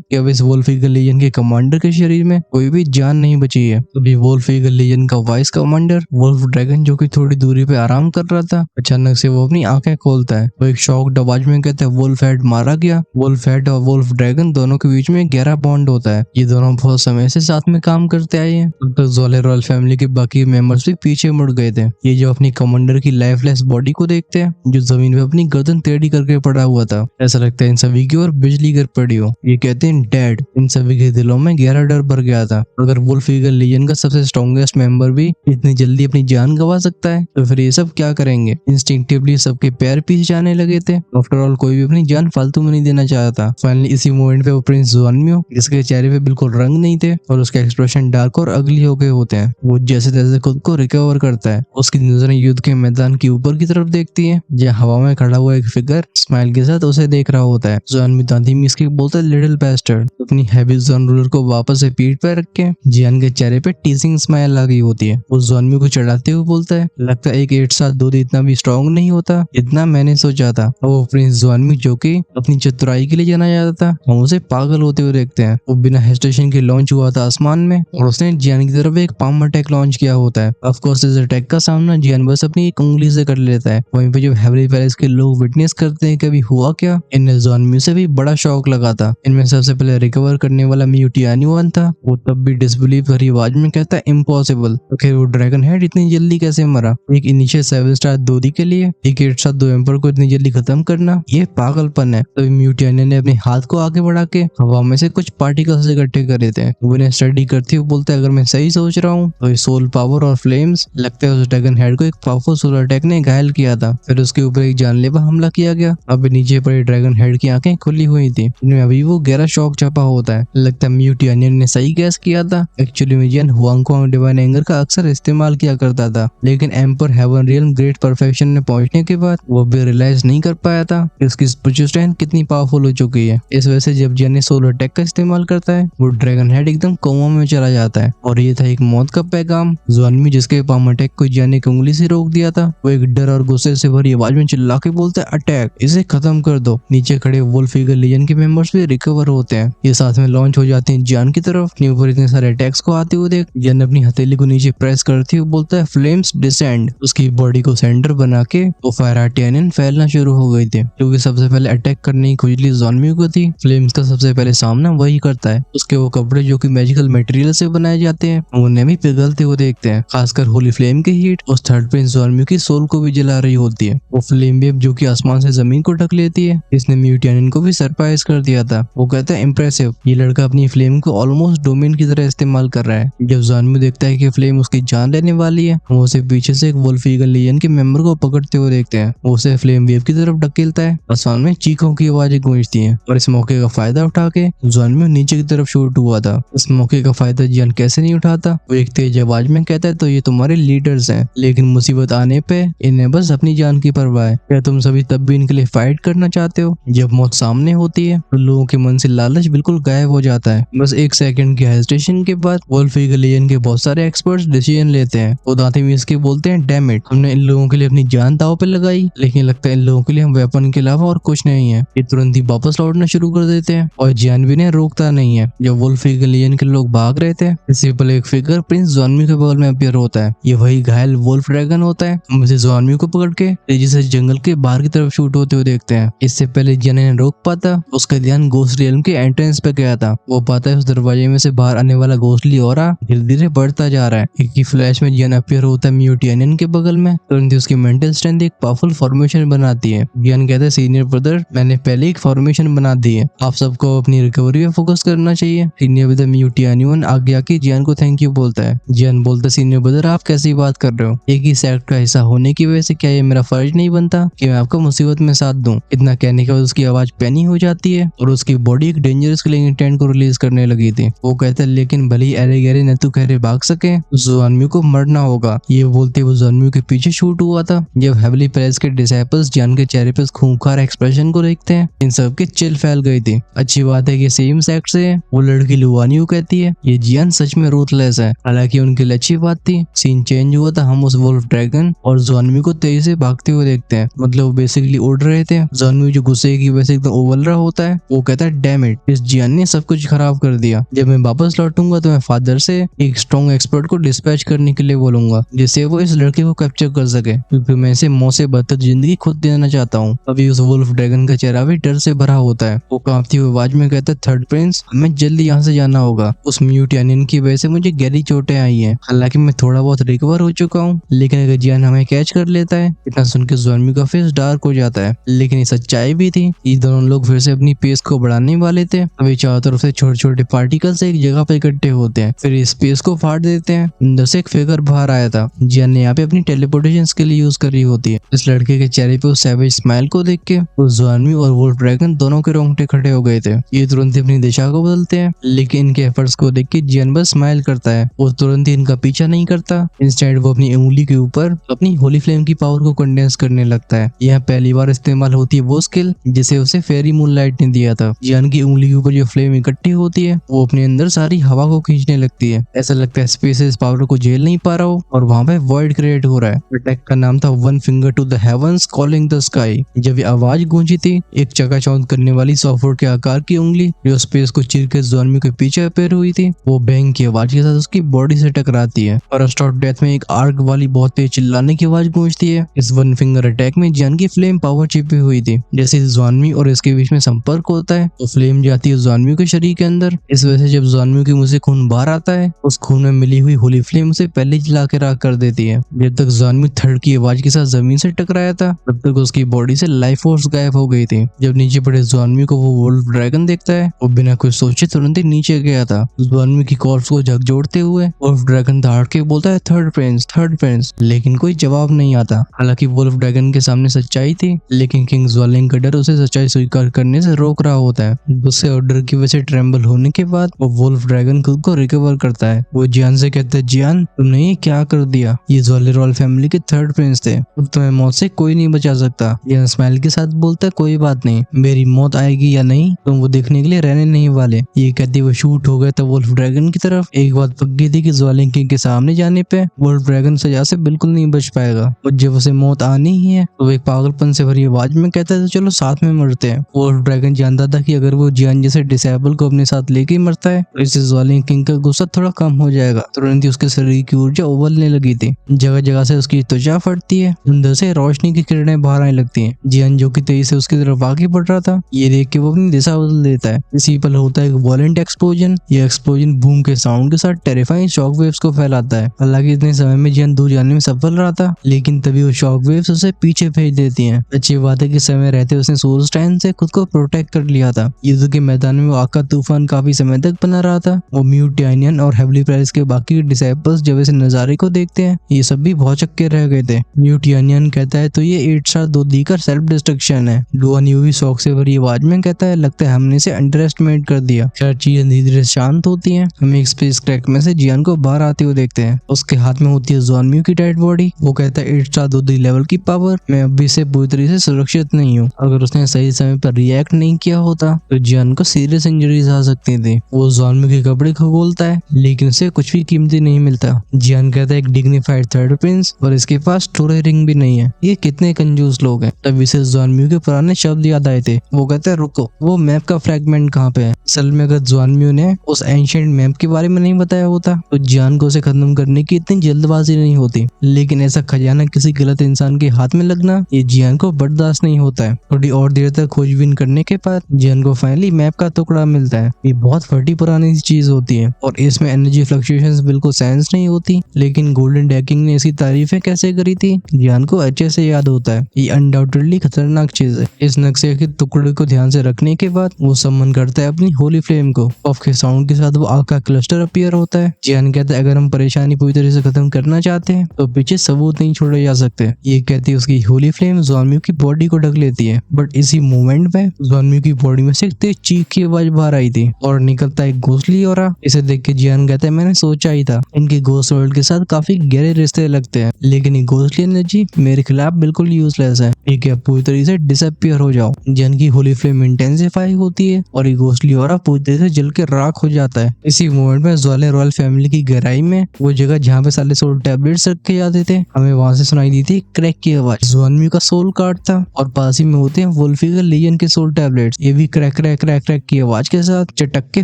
कि अब इस वोल्फ ईगल लीजन के कमांडर के शरीर में कोई भी जान नहीं बची है। तभी वोल्फ ईगल लीजन का वाइस कमांडर वोल्फ ड्रैगन, जो कि थोड़ी दूरी पे आराम कर रहा था, अचानक से वो अपनी आंखें खोलता है। वो एक शॉक्ड आवाज में कहता है वोल्फ हेड मारा गया। वोल्फ हेड और वोल्फ ड्रैगन दोनों के बीच में एक गहरा बॉन्ड होता है। ये दोनों बहुत समय से साथ में काम करते आए हैं। अब तक जोले रॉयल फैमिली के बाकी मेंबर्स भी पीछे मुड़ गए थे। ये जो अपनी कमांडर की लाइफलेस बॉडी को देखते हैं, जो जमीन पे अपनी गर्दन टेढ़ी करके पड़ा हुआ था, ऐसा लगता है इन सभी की ओर बिजली गिर पड़ी हो। ये कहते हैं डैड। इन सभी के दिलों में गहरा डर भर गया था। अगर वुल्फ ईगल लीजन का सबसे स्ट्रॉन्गेस्ट मेंबर भी इतनी जल्दी अपनी जान गंवा सकता है, तो फिर ये सब क्या करेंगे। इंस्टिंक्टिवली सबके पैर पीछे जाने लगे थे। आफ्टर ऑल कोई भी अपनी जान फालतू में नहीं देना चाहता। फाइनली इसी मोमेंट पे वो प्रिंस जुआनमियो, जिसके चेहरे पे बिल्कुल रंग नहीं थे और उसके एक्सप्रेशन डार्क और अगली हो गए होते हैं, वो जैसे तैसे खुद को रिकवर करता है। उसकी नजरें युद्ध के मैदान की ऊपर की तरफ देखती है, जहाँ हवा में खड़ा हुआ एक फिगर स्माइल के साथ उसे देख रहा होता है। जुआनमियो दादी में इसकी बोलता है लिटिल बैस्टर्ड। अपनी हैवी जोन रूलर को वापस से पीठ पर रख के जियान के चेहरे पे टीजिंग स्माइल आ गई होती है। वो जुआनमियो को चढ़ाते हुए बोलता है लगता है एक 8 साल दूध इतना भी स्ट्रॉन्ग नहीं होता इतना मैंने सोचा था। और वो प्रिंस जुआनमियो, जो कि अपनी चतुराई के लिए जाना जाता था, हम उसे पागल होते हुए देखते हैं। वो बिना हेजिटेशन के लॉन्च हुआ था आसमान में और उसने जियान की तरफ एक पाम अटैक लॉन्च किया होता है। ऑफ कोर्स इस अटैक का सामना जियान बस अपनी एक उंगली से कर लेता है। वहीं पे जब हेवली पैलेस के लोग विटनेस करते हैं कभी हुआ क्या, इन्हें जुआनमियो से भी बड़ा शौक लगा था। इनमें सबसे पहले रिकवर करने वाला मियू टियान्युआन था। वो तब भी डिसबिलीव भरी आवाज में कहता है इम्पॉसिबल। तो वो ड्रैगन हेड इतनी जल्दी कैसे मरा। एक इनिशियल 7 स्टार दूधी के लिए एक 8 साथ 2 एम्पर को इतनी जल्दी खत्म करना, ये पागलपन है। तभी मियू टियान्युआन ने अपने हाथ को आगे बढ़ा के हवा में से कुछ पार्टिकल्स इकट्ठे करे थे। वो इन्हें स्टडी करते हुए बोलता है अगर मैं सही सोच रहा हूँ तो सोल पावर और फ्लेम्स, लगता है उस ड्रैगन हेड को एक पावरफुल सोलर अटैक ने घायल किया था। फिर उसके ऊपर एक जानलेवा हमला किया गया। अब नीचे पड़े ड्रैगन हेड की आंखें खुली हुई थी, इनमें अभी वो गहरा शौक छपा होता है। लगता है मियू टियान्युआन ने सही गैस किया था। एक्चुअली में जियान हुआंगकोंग डिवाइन एंगर का अक्सर इस्तेमाल किया करता था, लेकिन emperor heaven realm great perfection में पहुंचने के बाद वो भी रियलाइज नहीं कर पाया था कि उसकी स्पिरिचुअल स्ट्रेंथ कितनी पावरफुल हो चुकी है। इस वजह से जब जियान सोलर अटैक का इस्तेमाल करता है, वो ड्रैगन हेड एकदम कोमा में चला जाता है। और ये था एक मौत का पैगाम। जुआनमियो, जिसके पाम अटैक को जियान ने उंगली से रोक दिया था, वो एक डर और गुस्से से भरी आवाज में चिल्ला के बोलता है अटैक, इसे खत्म कर दो। नीचे खड़े वुल्फ ईगल लीजन के मेंबर्स भी रिकवर होते हैं। ये साथ में लॉन्च हो जाते हैं जियान की तरफ। अपने ऊपर इतने सारे अटैक्स को आते हुए देख जियान अपनी हथेली को नीचे प्रेस करते हुए बोलता है फ्लेम्स डिसेंड। उसकी बॉडी को सेंटर बना के वो फायर आर्टियन फैलना शुरू हो गई थी, क्योंकि सबसे पहले अटैक करने की खुजली जुआनमियो को थी। फ्लेम्स का सबसे पहले सामना वही करता है। उसके वो कपड़े जो कि मैजिकल मटेरियल से बनाए जाते हैं, उन्हें भी पिघलते हुए देखते हैं। खासकर होली फ्लेम की हीट उस थर्ड प्रिंस जुआनमियो की सोल को भी जला रही होती है। वो फ्लेम वेव जो कि आसमान से जमीन को ढक लेती है, इसने मियू टियान्युआन को भी सरप्राइज कर दिया था। वो कहता है इम्प्रेसिव, ये लड़का अपनी फ्लेम को ऑलमोस्ट डोमेन की तरह इस्तेमाल कर रहा है। जब जुआनमियो देखता है कि फ्लेम उसकी जान लेने वाली है, वो उसे पीछे से एक वुल्फ ईगल लीजन के मेंबर को पकड़ते हुए देखते हैं। वो उसे फ्लेम वेव की तरफ ढकेलता है। आसमान में चीखों की आवाजें गूंजती हैं और इस मौके का फायदा उठा के जुआनमियो नीचे की तरफ शूट हुआ था। इस मौके का फायदा जियान कैसे नहीं उठाता। वो एक तेज आवाज में कहता है तो ये तुम्हारे लीडर्स हैं, लेकिन मुसीबत आने पे इन्हें बस अपनी जान की परवाह है। क्या तुम सभी तब भी इनके लिए फाइट करना चाहते हो। जब मौत सामने होती है तो लोगों के मन से लालच बिल्कुल गायब हो जाता है। बस 1 सेकंड की हेजिटेशन के बाद वुल्फ ईगल लीजन के बहुत सारे एक्सपर्ट्स डिसीजन लेते हैं। वो दांते में इसके बोलते हैं डैम इट, हमने इन लोगों के लिए अपनी जान दांव पे लगाई, लेकिन लगता है इन लोगों के लिए हम वेपन के अलावा और कुछ नहीं है। ये तुरंत ही वापस लौटना शुरू कर देते हैं और जियान भी ने रोकता नहीं है। जब वुल्फ ईगल लीजन के लोग भाग रहे थे, इससे पहले एक फिगर प्रिंस जुआनमियो के बगल में अपीयर होता है। ये वही घायल वुल्फ ड्रैगन होता है। हम इसे जुआनमियो को पकड़ के तेजी से जंगल के बाहर की तरफ शूट होते हुए देखते हैं। इससे पहले जियान ने रोक पाता, उसका ध्यान घोस्ट रियल्म के एंट्रेंस पे गया था। वो पाता है उस दरवाजे में से बाहर आने वाला घोस्टली ऑरा धीरे धीरे बढ़ता जा रहा है। एक ही फ्लैश में जियान अपीयर होता है मियू टियान्युआन के बगल में। तुरंत ही उसकी मेंटल स्ट्रेंथ एक पावरफुल फॉर्मेशन बनाती है। जियान कहता है सीनियर ब्रदर, मैंने पहले एक फॉर्मेशन बना दी है, आप सबको अपनी रिकवरी पे फोकस करना चाहिए। सीनियर ब्रदर मियू टियान्युआन आगे आके जियान को थैंक यू बोलता है। जियान बोलता है सीनियर ब्रदर आप कैसी बात कर रहे हो, एक ही सेक्ट का हिस्सा होने की वजह से क्या ये मेरा फर्ज नहीं बनता कि मैं आपको मुसीबत में साथ दूं। इतना कहने के बाद उसकी आवाज पैनी हो जाती है और उसकी बॉडी एक डेंजरस किलिंग इंटेंट को रिलीज करने लगी थी। वो कहता है लेकिन भले ही अरे गहरे न तू कहरे भाग सके, जुआनमियो को मरना होगा। ये बोलते वो जुआनमियो के पीछे शूट हुआ था। जब हेवली पैलेस के डिसाइपल्स जियान के चेहरे पे खूंखार बुखार एक्सप्रेशन को देखते हैं इन सब के चिल फैल गई थी। अच्छी बात है कि सेम सेक्स से है। वो लड़की लुवानी कहती है ये जियान सच में रूथलेस है, हालांकि उनके लिए अच्छी बात थी। सीन चेंज हुआ था, हम उस वुल्फ ड्रैगन और जॉनवी को तेजी से भागते हुए देखते हैं। मतलब वो बेसिकली उड़ रहे थे। जॉनवी जो गुस्से की वजह से एकदम उबल रहा होता है, वो कहता है डैम इट, इस जियान ने सब कुछ खराब कर दिया। जब मैं वापस लौटूंगा तो मैं फादर से एक स्ट्रॉन्ग एक्सपर्ट को डिस्पैच करने के लिए बोलूंगा, जिससे वो इस लड़के को कैप्चर कर सके, क्योंकि मैं इसे मौत से बदतर जिंदगी खुद देना चाहता हूँ। अभी उस वुल्फ ड्रैगन का चेहरा भी डर से भरा होता है। वो कांपती हुई आवाज में कहता है थर्ड प्रिंस, हमें जल्दी यहाँ से जाना होगा। उस म्यूटेनियन की वजह से मुझे गहरी चोटें आई हैं, हालांकि मैं थोड़ा बहुत रिकवर हो चुका हूँ, लेकिन अगर जियान हमें कैच कर लेता है। इतना सुनकर जॉनवी का फेस डार्क हो जाता है, लेकिन ये सच्चाई भी थी। ये दोनों लोग फिर से अपनी पेस को बढ़ाने वाले थे। अभी चारों तरफ से छोटे छोटे पार्टिकल्स एक जगह पे इकट्ठे होते हैं, फिर स्पेस को फाड़ देते हैं। अंदर से एक फिगर बाहर आया था। जियान ने यहाँ पे अपनी टेलीपोर्टेशन स्किल यूज करी होती है। इस लड़के के चेहरे पे उस सैवेज स्माइल को देख के उस जॉनवी और वुल्फ ड्रैगन दोनों के रोंगटे खड़े हो गए थे। ये तुरंत ही अपनी दिशा को बदलते हैं, लेकिन इनके एफर्ट्स को देख के जियान बस स्माइल करता है। वो तुरंत ही इनका पीछा नहीं करता, इंस्टेंट वो अपनी उंगली के ऊपर अपनी होली फ्लेम की पावर को कंडेंस करने लगता है। यह पहली बार इस्तेमाल होती है वो स्किल जिसे उसे फेरी मूनलाइट ने दिया था। जियान की उंगली के ऊपर जो फ्लेम इकट्ठी होती है, वो अपने अंदर सारी हवा को खींचने लगती है। ऐसा लगता है स्पेस इस पावर को झेल नहीं पा रहा हो और वहाँ पे वॉइड क्रिएट हो रहा है। अटैक का नाम था one finger to the heavens calling the sky. जब ये आवाज गूंजी थी, एक चकाचौंध करने वाली सॉफ्टवुड के आकार की उंगली जो स्पेस को चीर के जॉनवी के पीछे अपेयर हुई थी, वो बैंग की आवाज के साथ उसकी बॉडी से टकराती है। फर्स्ट ऑफ डेथ में एक आर्क वाली बहुत तेज चिल्लाने की आवाज गूंजती है। इस वन फिंगर अटैक में जियान की फ्लेम पावर छिपी हुई थी। जैसे जॉनवी और इसके बीच में संपर्क होता है तो फ्लेम जाती है जॉनवी के शरीर के अंदर। इस वजह से जब जॉनवी के मुंह से खून बाहर आता है, उस खून में मिली हुई होली फ्लेम उसे पहले जला के राख कर देती है। जब तक जॉनवी थर्ड की आवाज के साथ जमीन से टकराया था, तब तक उसकी बॉडी से लाइफ फोर्स गायब हो गई थी। जब नीचे पड़े जॉनवी को वो वुल्फ ड्रैगन देखता है, वो बिना कुछ सोचे तुरंत ही नीचे गया था। जॉनवी की कॉर्प्स को झकझोरते हुए वुल्फ ड्रैगन दहाड़ के बोलता है थर्ड प्रिंस, लेकिन कोई जवाब नहीं आता। हालांकि वुल्फ ड्रैगन के सामने सच्चाई थी, लेकिन किंग ज्वालिंग का डर उसे सच्चाई स्वीकार करने से रोक रहा होता है। गुस्से और डर की वजह से ट्रेम्बल होने के बाद वो वुल्फ ड्रैगन खुद को रिकवर करता है। वो जियान से कहता है जियान, तुमने ये क्या कर दिया? ये ज्वाली रॉयल फैमिली के थर्ड प्रिंस थे, अब तुम्हें मौत से कोई नहीं बचा सकता। जियान स्माइल के साथ बोलता है कोई बात नहीं, मेरी मौत आएगी या नहीं तुम वो देखने के लिए रहने नहीं वाले। ये कहते वो शूट हो गया था वुल्फ ड्रैगन की तरफ। एक बात पक्की थी कि ज्वालिंग किंग के सामने जाने पे वुल्फ ड्रैगन सजा से बिल्कुल नहीं बच पाएगा, और जब उसे मौत आनी ही है तो एक पागलपन से भरी आवाज में कहता है तो चलो साथ में मरते हैं। वुल्फ ड्रैगन जानता था कि अगर वो जियान जैसे डिसेबल को अपने साथ लेके मरता है तो इससे ज्वालिंग किंग का गुस्सा थोड़ा कम हो जाएगा। तुरंत ही उसके शरीर की ऊर्जा उबलने लगी थी, जगह जगह से उसकी त्वचा फटती है, अंदर से रोशनी की किरणें बाहर आने लगती हैं। जियान जो कि तेजी से उसकी तरफ आगे बढ़ रहा था, ये देख के वो अपनी दिशा बदल देता है। इसी पल होता है एक वॉलेंट एक्सप्लोजन। ये एक्सप्लोजन बूम के साउंड के साथ टेरिफाइंग शॉक वेव्स को फैलाता है। हालांकि इतने समय में जियान दूर जाने में सफल रहा था, लेकिन तभी वो शॉक वेव्स उसे पीछे भेज देती हैं। अच्छी बात है कि समय रहते उसने सोलस्टाइन से खुद को प्रोटेक्ट कर लिया था। युद्ध के मैदान में वो आग का तूफान काफी समय तक बना रहा था। वो म्यूटेनियन और हेवली प्राइस के बाकी डिसेबल्स जब इस नजारे को देखते हैं, ये सब भी बहुत चक्के रह गए थे। म्यूटेनियन कहता है तो ये 8 स्टार 2 दी का सेल्फ डिस्ट्रक्शन है। लुआन यूवी शौक से भरी आवाज में कहता है लगता है हमने इसे अंडर एस्टिमेट कर दिया। चार चीजें धीरे धीरे शांत होती हैं। हम एक स्पेस क्रैक में से जियान को बाहर आते हुए देखते हैं। उसके हाथ में होती है जॉनवी की डेड बॉडी। वो कहता है 8 स्टार 2 दी लेवल की पावर, मैं अभी से पूरी तरह से सुरक्षित नहीं हूँ। अगर उसने सही समय पर रिएक्ट नहीं किया होता तो जियान को सीरियस इंजरीज आ सकती थी। वो जॉनवी के कपड़े खगोलता है, लेकिन उसे कुछ भी कीमती नहीं मिलता। जियान कहता है एक डिग्निफाइड थर्ड प्रिंस और इसके पास स्टोरेज रिंग भी नहीं है। ये कितने कंजूस लोग हैं। तभी से जॉनवी के पुराने शब्द याद आए थे। वो कहता है रुको, वो मैप का फ्रैगमेंट कहाँ पे है? असल में अगर जॉनवी ने उस एंशिएंट मैप के बारे में नहीं बताया होता तो जियान को उसे खत्म करने की इतनी जल्दबाजी नहीं होती। लेकिन ऐसा खजाना किसी गलत इंसान के हाथ में लगना, ये जियान को बर्दाश्त नहीं होता है। थोड़ी और देर तक खोजबीन करने के बाद जियान को फाइनली मैप का टुकड़ा मिलता है। ये बहुत फटी पुरानी चीज होती है और इसमें एनर्जी फ्लक्चुएशंस बिल्कुल सेंस नहीं होती, लेकिन गोल्डन डैकिंग ने इसकी तारीफें कैसे करी थी जियान को अच्छे से याद होता है। ये अनडाउटेडली खतरनाक चीज है। इस नक्शे के टुकड़े को ध्यान से रखने के बाद वो सम्मन करता है अपनी होली फ्लेम को। पफ के साउंड के साथ वो आग का क्लस्टर अपीयर होता है। जियान कहता है अगर हम परेशानी पूरी तरह से खत्म करना चाहते हैं तो पीछे सबूत नहीं छोड़े जा सकते। ये कहती है उसकी होली फ्लेम जॉनवी की बॉडी को ढक लेती है, बट इसी मोमेंट में जॉनवी की बॉडी में से तेज चीख की आवाज बाहर आई थी और निकलता एक घोंसली और इसे देख के जियान कहता है मैंने सोचा ही था इनके घोस्ट वर्ल्ड के साथ काफी गहरे रिश्ते लगते हैं, लेकिन ये घोंसली एनर्जी मेरे खिलाफ बिल्कुल यूजलेस है। ये क्या पूरी तरीके से डिसअपियर हो जाओ। जियान की होली फ्लेम इंटेंसिफाई होती है और ये घोस्टली ऑरा पूरी तरह से जल के राख हो जाता है। इसी मोमेंट में ज्वाले रॉयल फैमिली की गहराई में वो जगह जहाँ पे साले सोल टैबलेट्स रखे जाते थे, हमें वहां से सुनाई दी थी क्रैक की आवाज। ज्वानमी का सोल कार्ड था और पास ही में होते हैं वुल्फी का लीजन के सोल टैबलेट्स। ये भी क्रैक क्रैक क्रैक क्रैक की आवाज के साथ चटक के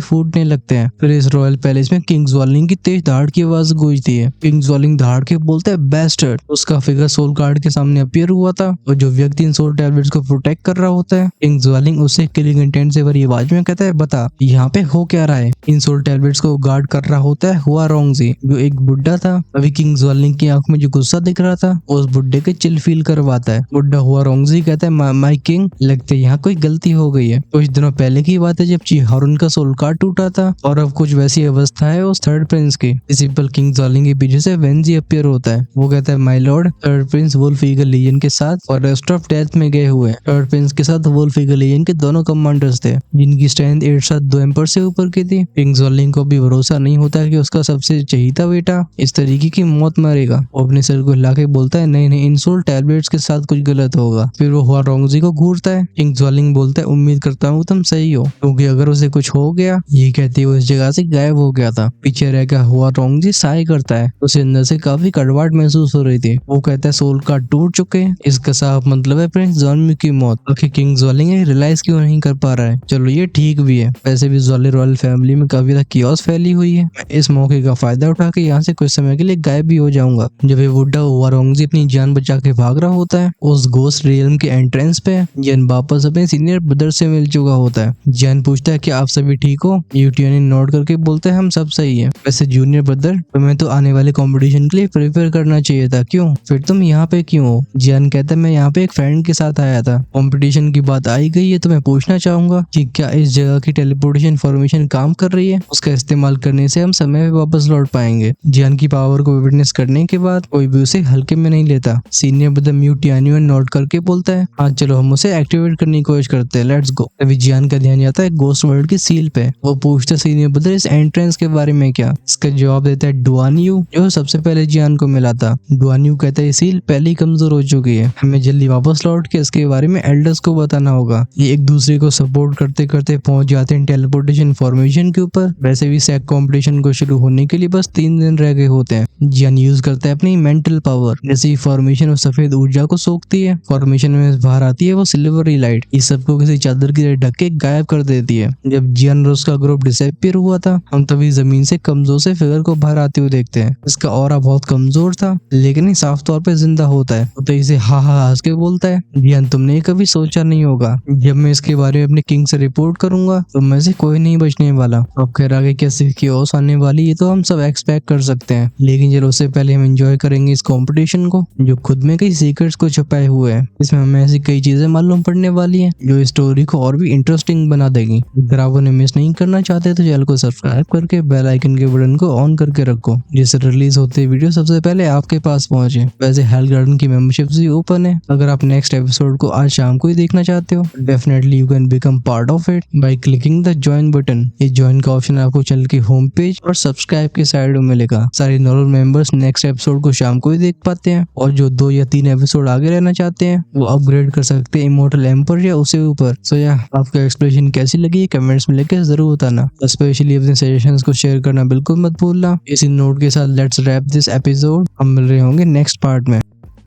फूटने लगते हैं। फिर इस रॉयल पैलेस में किंग ज्वालिंग की तेज दहाड़ की आवाज गूंजती है। किंग ज्वालिंग दहाड़ के बोलता है बैस्टर्ड। उसका फिगर सोल कार्ड के सामने अपीयर हुआ था और जो व्यक्ति इन सोल टैबलेट्स को प्रोटेक्ट कर रहा होता है, किंग ज्वालिंग उससे किलिंग इंटेंट से भरी आवाज में कहता है बता यहाँ पे हो क्या रहा है। इन सोल टैबलेट्स को गार्ड कर रहा होता है हुआ रोंगजी, जो एक बुड्ढा था। अभी किंग ज्वालिंग की आंख में जो गुस्सा दिख रहा था उस बुड्ढे के चिल फील करवाता है। बुड्ढा हुआ रोंगजी कहता है माय किंग, लगता है यहाँ कोई गलती हो गई है। कुछ दिनों पहले की बात है जब चिहारुन का सोल कार्ड टूटा था और अब कुछ वैसी अवस्था है उस थर्ड प्रिंस की। इसी पर किंग ज्वालिंग के पीछे से वेंजी अपीयर होता है। वो कहता है my lord, third prince wolf eagle legion के साथ फॉरेस्ट ऑफ डेथ में गए हुए। थर्ड प्रिंस के साथ वुल्फ ईगल लीजन के दोनों कमांडर्स थे जिनकी स्ट्रेंथ एक साथ 2 एम्पर से ऊपर की थी। किंग ज्वालिंग को भी भरोसा नहीं होता कि उसका सबसे चहीता बेटा इस तरीके की मौत मरेगा। वो अपने सर को हिला के बोलता है नहीं नहीं, इन सोल टैबलेट्स के साथ कुछ गलत होगा। फिर वो हुआ रोंगजी को घूरता है। किंग ज्वालिंग बोलता है उम्मीद करता हूँ तुम सही हो, क्योंकि अगर उसे कुछ हो गया, ये कहते हुए इस जगह से गायब हो गया था। पीछे रह कर हुआ रोंगजी साय करता है। उसे अंदर से काफी कड़वाहट महसूस हो रही थी। वो कहता है सोल कार्ड टूट चुके हैं, इसका साफ मतलब है प्रिंस ज्वानमी की मौत। आखिर किंग ज्वालिंग रियलाइज क्यों नहीं कर पा रहा है। चलो ये ठीक भी है, वैसे भी ज्वाले रॉयल फैमिली में काफी कियोस फैली हुई है। मैं इस मौके का फायदा उठा के यहाँ से कुछ समय के लिए गायब भी हो जाऊंगा। जब ये बुड्ढा हुआ रोंगजी अपनी जान बचा के भाग रहा होता है उस घोस्ट रियल्म के एंट्रेंस पे जियान वापस अपने सीनियर ब्रदर से मिल चुका होता है। जियान पूछता है कि आप सभी ठीक हो। यूटियानी नोट करके बोलते हैं हम सब सही है। वैसे जूनियर ब्रदर, तुम्हें तो आने वाले कंपटीशन के लिए प्रिपेयर करना चाहिए था, क्यों फिर तुम यहाँ पे क्यों हो। जियान कहता है मैं यहाँ पे एक फ्रेंड के साथ आया था। कंपटीशन की बात आई गई है तो मैं पूछना चाहूंगा कि क्या इस जगह की टेलीपोर्टेशन इन्फॉर्मेशन काम कर रही है। उसका इस्तेमाल करने से हम समय पे वापस लौट पाएंगे। जियान की पावर को विटनेस करने के बाद कोई भी उसे हल्के में नहीं लेता। सीनियर ब्रदर म्यूटियानियन नोट करके बोलता है हाँ चलो हम उसे एक्टिवेट करने की कोशिश करते हैं, लेट्स गो। तभी जियान का ध्यान जाता है गोस्ट वर्ल्ड की सील पे। वो पूछता है सीनियर ब्रदर इस एंट्रेंस के बारे में क्या। इसका जवाब देता है डुआनियू, जो सबसे पहले जियान को मिला था। डुआनियू कहता है सील पहले ही कमजोर हो चुकी है, हमें जल्दी वापस लौट के इसके बारे में एल्डर्स को बताना होगा। ये एक दूसरे को सपोर्ट करते करते पहुंच जाते हैं टेलीपोर्टेशन इन्फॉर्मेशन के ऊपर। वैसे भी सैक कॉम्पिटिशन को शुरू होने के लिए बस 3 दिन रह गए होते हैं। जियान यूज करता है अपनी मेंटल पावर, जैसे फॉर्मेशन और सफेद ऊर्जा को सोखती है। फॉर्मेशन में बाहर आती है वो सिल्वरी लाइट, इस सबको किसी चादर की तरह ढक के गायब कर देती है। जब जियान और उसका ग्रुप डिसअपियर हुआ था हम तभी जमीन से कमजोर से फिगर को बाहर आते हुए देखते हैं। इसका ऑरा बहुत कमजोर था लेकिन ये साफ तौर पे जिंदा होता है। तो इसे हा हा हंस के बोलता है जियान तुमने कभी सोचा नहीं होगा, जब मैं इसके बारे में अपने किंग से रिपोर्ट करूंगा तो मैं से कोई नहीं बचने वाला। अब खैर आगे कैसे कियोस आने वाली है तो हम सब एक्सपेक्ट कर सकते हैं, लेकिन चलो उससे पहले हम एंजॉय करेंगे इस कंपटीशन को जो खुद में कई सीक्रेट्स को छुपाए हुए हैं। इसमें हमें ऐसी कई चीजें मालूम पड़ने वाली हैं जो इस स्टोरी को और भी इंटरेस्टिंग बना देगी। अगर आप उन्हें मिस नहीं करना चाहते तो चैनल को सब्सक्राइब करके बेल आइकन के बटन को ऑन करके रखो, जिससे रिलीज होते वीडियो सबसे पहले आपके पास पहुंचे। वैसे हेल गार्डन की मेंबरशिप भी ओपन है। अगर आप नेक्स्ट एपिसोड को आज शाम को ही देखना चाहते हो definitely you can become part of it by clicking the join button. ये ज्वाइन का ऑप्शन आपको चैनल की होम पेज और सब्सक्राइब की साइड में मिलेगा। सारे नॉर्मल मेंबर्स नेक्स्ट एपिसोड को शाम को ही देख पाते हैं और जो 2 या 3 एपिसोड आगे रहना चाहते हैं वो अपग्रेड कर सकते हैं इमॉर्टल एम्पर या उससे ऊपर। सो या आपको एक्सप्लेनेशन कैसी लगी कमेंट्स में लेकर जरूर बताना। स्पेशली अपने सजेशंस को शेयर करना बिल्कुल मत भूलना। इसी नोट के साथ लेट्स रैप दिस एपिसोड। हम मिल रहे होंगे नेक्स्ट पार्ट में।